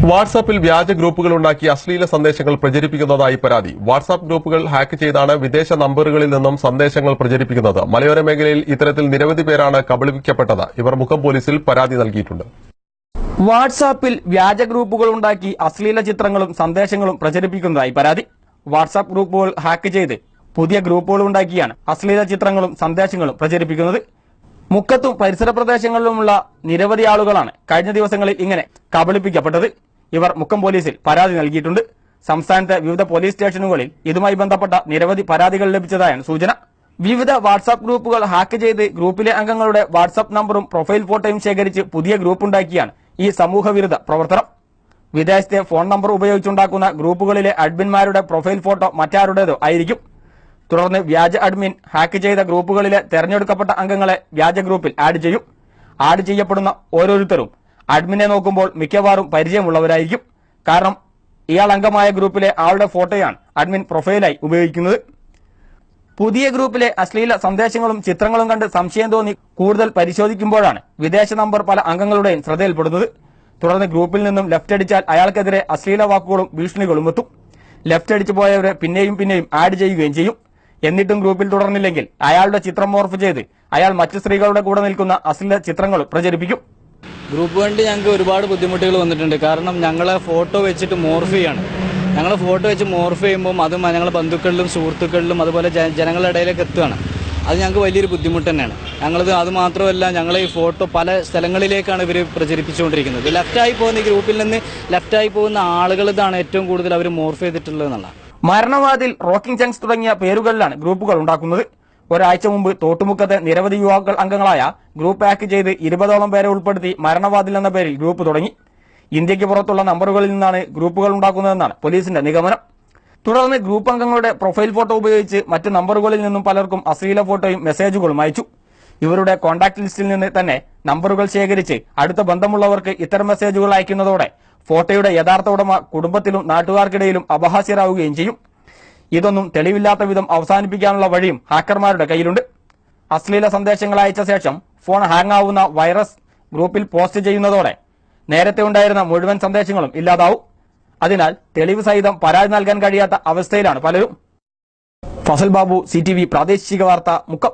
വാട്സാപ്പിൽ വ്യാജ ഗ്രൂപ്പുകൾ ഉണ്ടാക്കി അശ്ലീല സന്ദേശങ്ങൾ പ്രചരിപ്പിക്കുന്നതായി പരാതി. വാട്സാപ്പ് ഗ്രൂപ്പുകൾ ഹാക്ക് ചെയ്താണ് വിദേശ നമ്പറുകളിൽ നിന്നും സന്ദേശങ്ങൾ പ്രചരിപ്പിക്കുന്നത്. മലയോര മേഖലയിൽ ഇത്തരത്തിൽ നിരവധി പേരാണ് കബളിപ്പിക്കപ്പെട്ടത്. ഇവർ മുക്കം പോലീസിൽ പരാതി നൽകിയിട്ടുണ്ട്. വാട്സാപ്പിൽ വ്യാജ ഗ്രൂപ്പുകൾ ഉണ്ടാക്കി അശ്ലീല ചിത്രങ്ങളും സന്ദേശങ്ങളും പ്രചരിപ്പിക്കുന്നതായി പരാതി. വാട്സാപ്പ് ഗ്രൂപ്പുകൾ ഹാക്ക് ചെയ്ത് പുതിയ ഗ്രൂപ്പുകൾ ഉണ്ടാക്കിയാണ് അശ്ലീല ചിത്രങ്ങളും സന്ദേശങ്ങളും പ്രചരിപ്പിക്കുന്നത്. മുക്കത്തും പരിസര പ്രദേശങ്ങളിലുമുള്ള നിരവധി ആളുകളാണ് കഴിഞ്ഞ ദിവസങ്ങളിൽ ഇങ്ങനെ കബളിപ്പിക്കപ്പെട്ടത്. ഇവർ മുക്കം പോലീസിൽ പരാതി നൽകിയിട്ടുണ്ട്. സംസ്ഥാനത്തെ വിവിധ പോലീസ് സ്റ്റേഷനുകളിൽ ഇതുമായി ബന്ധപ്പെട്ട നിരവധി പരാതികൾ ലഭിച്ചതായാണ് സൂചന. വിവിധ വാട്സാപ്പ് ഗ്രൂപ്പുകൾ ഹാക്ക് ചെയ്ത് ഗ്രൂപ്പിലെ അംഗങ്ങളുടെ വാട്സാപ്പ് നമ്പറും പ്രൊഫൈൽ ഫോട്ടോയും ശേഖരിച്ച് പുതിയ ഗ്രൂപ്പുണ്ടാക്കിയാണ് ഈ സമൂഹവിരുദ്ധ പ്രവർത്തനം. വിദേശത്തെ ഫോൺ നമ്പർ ഉപയോഗിച്ചുണ്ടാക്കുന്ന ഗ്രൂപ്പുകളിലെ അഡ്മിന്മാരുടെ പ്രൊഫൈൽ ഫോട്ടോ മറ്റാരുടേതോ ആയിരിക്കും. തുടർന്ന് വ്യാജ അഡ്മിൻ ഹാക്ക് ചെയ്ത ഗ്രൂപ്പുകളിലെ തെരഞ്ഞെടുക്കപ്പെട്ട അംഗങ്ങളെ വ്യാജ ഗ്രൂപ്പിൽ ആഡ് ചെയ്യും. ആഡ് ചെയ്യപ്പെടുന്ന ഓരോരുത്തരും അഡ്മിനെ നോക്കുമ്പോൾ മിക്കവാറും പരിചയമുള്ളവരായിരിക്കും. കാരണം ഇയാൾ അംഗമായ ഗ്രൂപ്പിലെ ആളുടെ ഫോട്ടോയാണ് അഡ്മിൻ പ്രൊഫൈലായി ഉപയോഗിക്കുന്നത്. പുതിയ ഗ്രൂപ്പിലെ അശ്ലീല സന്ദേശങ്ങളും ചിത്രങ്ങളും കണ്ട് സംശയം തോന്നി കൂടുതൽ പരിശോധിക്കുമ്പോഴാണ് വിദേശ നമ്പർ പല അംഗങ്ങളുടെയും ശ്രദ്ധയിൽപ്പെടുന്നത്. തുടർന്ന് ഗ്രൂപ്പിൽ നിന്നും ലെഫ്റ്റ് അടിച്ചാൽ അയാൾക്കെതിരെ അശ്ലീല വാക്കുകളും ഭീഷണികളും എത്തും. ലെഫ്റ്റ് അടിച്ചു പോയവരെ പിന്നെയും ആഡ് ചെയ്യുകയും ചെയ്യും. എന്നിട്ടും ഗ്രൂപ്പിൽ തുടർന്നില്ലെങ്കിൽ അയാളുടെ ചിത്രം മോർഫ് ചെയ്ത് അയാൾ മറ്റു സ്ത്രീകളുടെ കൂടെ നിൽക്കുന്ന അശ്ലീല ചിത്രങ്ങൾ പ്രചരിപ്പിക്കും. ഗ്രൂപ്പ് കൊണ്ട് ഞങ്ങൾക്ക് ഒരുപാട് ബുദ്ധിമുട്ടുകൾ വന്നിട്ടുണ്ട്. കാരണം ഞങ്ങളെ ഫോട്ടോ വെച്ചിട്ട് മോർഫ് ചെയ്യാണ്. ഞങ്ങൾ ഫോട്ടോ വെച്ച് മോർഫ് ചെയ്യുമ്പോൾ അത് ഞങ്ങളുടെ ബന്ധുക്കളിലും സുഹൃത്തുക്കളിലും അതുപോലെ ജനങ്ങളുടെ ഇടയിലേക്ക് എത്തുകയാണ്. അത് ഞങ്ങൾക്ക് വലിയൊരു ബുദ്ധിമുട്ട് തന്നെയാണ്. അത് മാത്രമല്ല, ഞങ്ങൾ ഈ ഫോട്ടോ പല സ്ഥലങ്ങളിലേക്കാണ് ഇവർ പ്രചരിപ്പിച്ചുകൊണ്ടിരിക്കുന്നത്. ലെഫ്റ്റായി പോകുന്ന ഈ ഗ്രൂപ്പിൽ നിന്ന് ലെഫ്റ്റായി പോകുന്ന ആളുകൾ ഇതാണ് ഏറ്റവും കൂടുതൽ അവർ മോർഫ് ചെയ്തിട്ടുള്ളത് എന്നുള്ളത്. മരണവാതിൽ, റോക്കിംഗ് ചങ്സ് തുടങ്ങിയ പേരുകളിലാണ് ഗ്രൂപ്പുകൾ ഉണ്ടാക്കുന്നത്. ഒരാഴ്ച മുമ്പ് തോട്ടുമുക്കത്തെ നിരവധി യുവാക്കൾ അംഗങ്ങളായ ഗ്രൂപ്പ് ഹാക്ക് ചെയ്ത് 20ഓളം പേരെ ഉൾപ്പെടുത്തി മരണവാതിൽ എന്ന പേരിൽ ഗ്രൂപ്പ് തുടങ്ങി. ഇന്ത്യക്ക് പുറത്തുള്ള നമ്പറുകളിൽ നിന്നാണ് ഗ്രൂപ്പുകൾ ഉണ്ടാക്കുന്നതെന്നാണ് പോലീസിന്റെ നിഗമനം. തുടർന്ന് ഗ്രൂപ്പ് അംഗങ്ങളുടെ പ്രൊഫൈൽ ഫോട്ടോ ഉപയോഗിച്ച് മറ്റ് നമ്പറുകളിൽ നിന്നും പലർക്കും അശ്ലീല ഫോട്ടോയും മെസ്സേജുകളും അയച്ചു. ഇവരുടെ കോൺടാക്ട് ലിസ്റ്റിൽ നിന്ന് തന്നെ നമ്പറുകൾ ശേഖരിച്ച് അടുത്ത ബന്ധമുള്ളവർക്ക് ഇത്തരം മെസ്സേജുകൾ അയക്കുന്നതോടെ ഫോട്ടോയുടെ യഥാർത്ഥ ഉടമ കുടുംബത്തിലും നാട്ടുകാർക്കിടയിലും അപഹാസ്യരാകുകയും ചെയ്യും. ഇതൊന്നും തെളിവില്ലാത്ത വിധം അവസാനിപ്പിക്കാനുള്ള വഴിയും ഹാക്കർമാരുടെ കയ്യിലുണ്ട്. അശ്ലീല സന്ദേശങ്ങൾ അയച്ച ശേഷം ഫോൺ ഹാങ് ആവുന്ന വൈറസ് ഗ്രൂപ്പിൽ പോസ്റ്റ് ചെയ്യുന്നതോടെ നേരത്തെ ഉണ്ടായിരുന്ന മുഴുവൻ സന്ദേശങ്ങളും ഇല്ലാതാവും. അതിനാൽ തെളിവ് സഹിതം പരാതി നൽകാൻ കഴിയാത്ത അവസ്ഥയിലാണ് പലരും. ഫസൽ ബാബു, CTV പ്രാദേശിക വാർത്ത, മുക്കം.